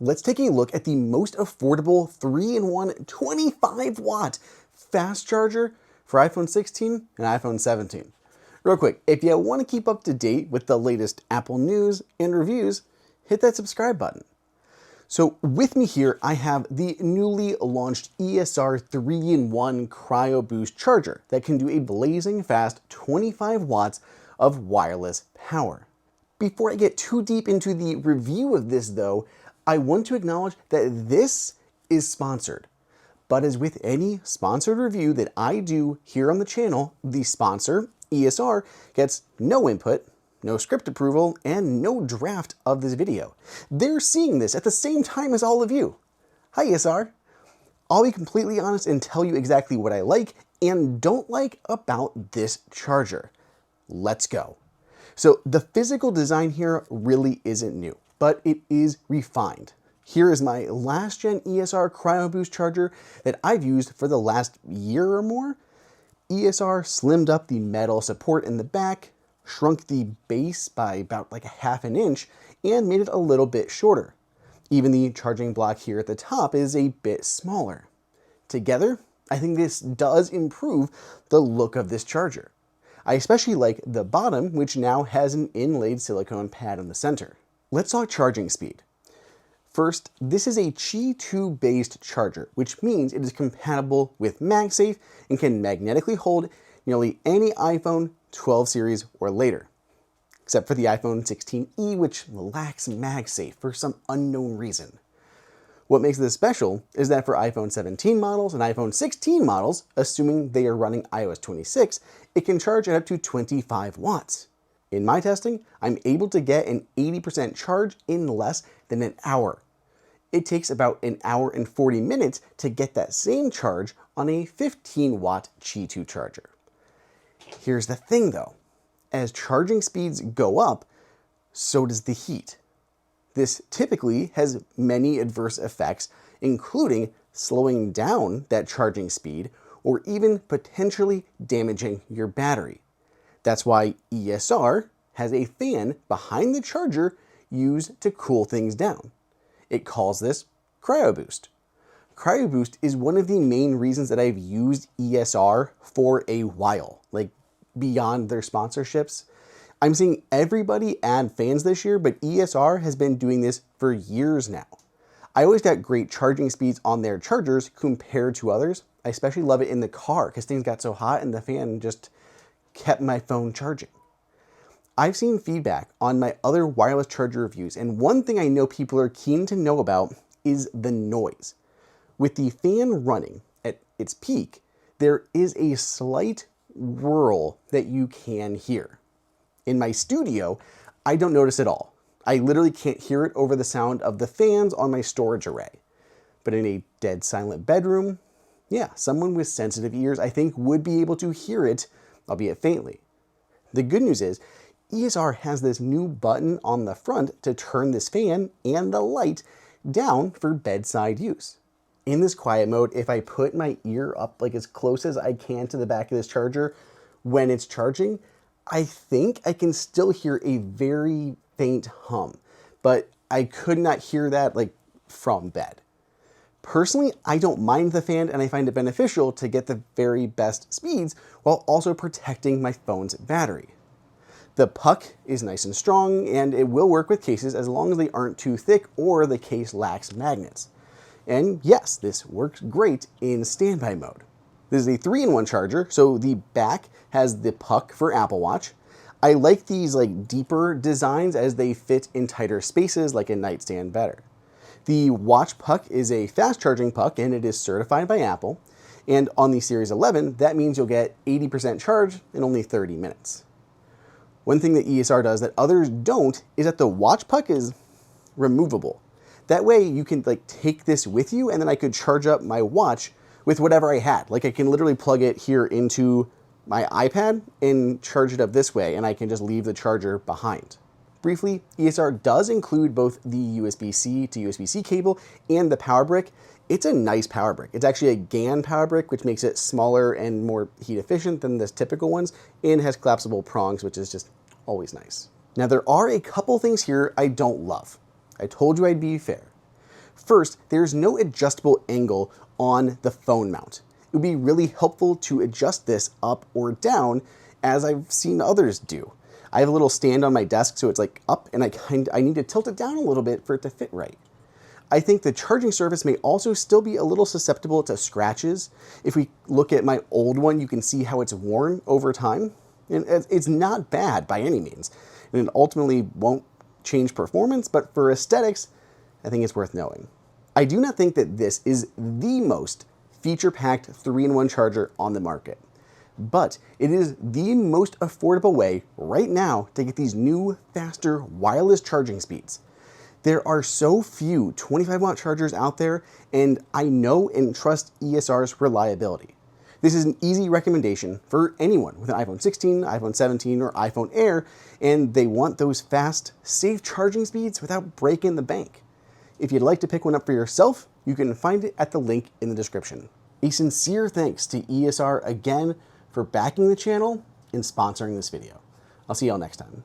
let's take a look at the most affordable 3-in-1 25-watt fast charger for iPhone 16 and iPhone 17. Real quick, if you want to keep up to date with the latest Apple news and reviews, hit that subscribe button. So with me here, I have the newly launched ESR 3-in-1 CryoBoost Charger that can do a blazing fast 25 watts of wireless power. Before I get too deep into the review of this though, I want to acknowledge that this is sponsored. But as with any sponsored review that I do here on the channel, the sponsor, ESR, gets no input, no script approval, and no draft of this video. They're seeing this at the same time as all of you. Hi ESR. I'll be completely honest and tell you exactly what I like and don't like about this charger. Let's go. So the physical design here really isn't new, but it is refined. Here is my last gen ESR CryoBoost charger that I've used for the last year or more. ESR slimmed up the metal support in the back, shrunk the base by about like a ½ inch, and made it a little bit shorter. Even the charging block here at the top is a bit smaller. Together, I think this does improve the look of this charger. I especially like the bottom, which now has an inlaid silicone pad in the center. Let's talk charging speed. First, this is a Qi 2 based charger, which means it is compatible with MagSafe and can magnetically hold nearly any iPhone 12 series or later, except for the iPhone 16e, which lacks MagSafe for some unknown reason. What makes this special is that for iPhone 17 models and iPhone 16 models, assuming they are running iOS 26, it can charge at up to 25 watts. In my testing, I'm able to get an 80% charge in less than an hour. It takes about an hour and 40 minutes to get that same charge on a 15-watt Qi 2 charger. Here's the thing though, as charging speeds go up, so does the heat. This typically has many adverse effects, including slowing down that charging speed or even potentially damaging your battery. That's why ESR has a fan behind the charger used to cool things down. It calls this CryoBoost. CryoBoost is one of the main reasons that I've used ESR for a while, like beyond their sponsorships. I'm seeing everybody add fans this year, but ESR has been doing this for years now. I always got great charging speeds on their chargers compared to others. I especially love it in the car because things got so hot and the fan just kept my phone charging. I've seen feedback on my other wireless charger reviews, and one thing I know people are keen to know about is the noise. With the fan running at its peak, there is a slight whirl that you can hear. In my studio, I don't notice it all. I literally can't hear it over the sound of the fans on my storage array. But in a dead silent bedroom, yeah, someone with sensitive ears I think would be able to hear it, albeit faintly. The good news is, ESR has this new button on the front to turn this fan and the light down for bedside use. In this quiet mode, if I put my ear up like as close as I can to the back of this charger when it's charging, I think I can still hear a very faint hum, but I could not hear that like from bed. Personally, I don't mind the fan and I find it beneficial to get the very best speeds while also protecting my phone's battery. The puck is nice and strong and it will work with cases as long as they aren't too thick or the case lacks magnets. And yes, this works great in standby mode. This is a 3-in-1 charger, so the back has the puck for Apple Watch. I like these like deeper designs as they fit in tighter spaces like a nightstand better. The watch puck is a fast charging puck and it is certified by Apple. And on the Series 11, that means you'll get 80% charge in only 30 minutes. One thing that ESR does that others don't is that the watch puck is removable. That way you can like take this with you and then I could charge up my watch with whatever I had. Like I can literally plug it here into my iPad and charge it up this way and I can just leave the charger behind. Briefly, ESR does include both the USB-C to USB-C cable and the power brick. It's a nice power brick. It's actually a GaN power brick, which makes it smaller and more heat efficient than the typical ones, and has collapsible prongs, which is just always nice. Now there are a couple things here I don't love. I told you I'd be fair. First, there's no adjustable angle on the phone mount. It would be really helpful to adjust this up or down, as I've seen others do. I have a little stand on my desk so it's like up, and I need to tilt it down a little bit for it to fit right. I think the charging surface may also still be a little susceptible to scratches. If we look at my old one, you can see how it's worn over time. And it's not bad by any means. And it ultimately won't change performance, but for aesthetics, I think it's worth knowing. I do not think that this is the most feature-packed 3-in-1 charger on the market, but it is the most affordable way right now to get these new, faster wireless charging speeds. There are so few 25-watt chargers out there, and I know and trust ESR's reliability. This is an easy recommendation for anyone with an iPhone 16, iPhone 17, or iPhone Air, and they want those fast, safe charging speeds without breaking the bank. If you'd like to pick one up for yourself, you can find it at the link in the description. A sincere thanks to ESR again for backing the channel and sponsoring this video. I'll see y'all next time.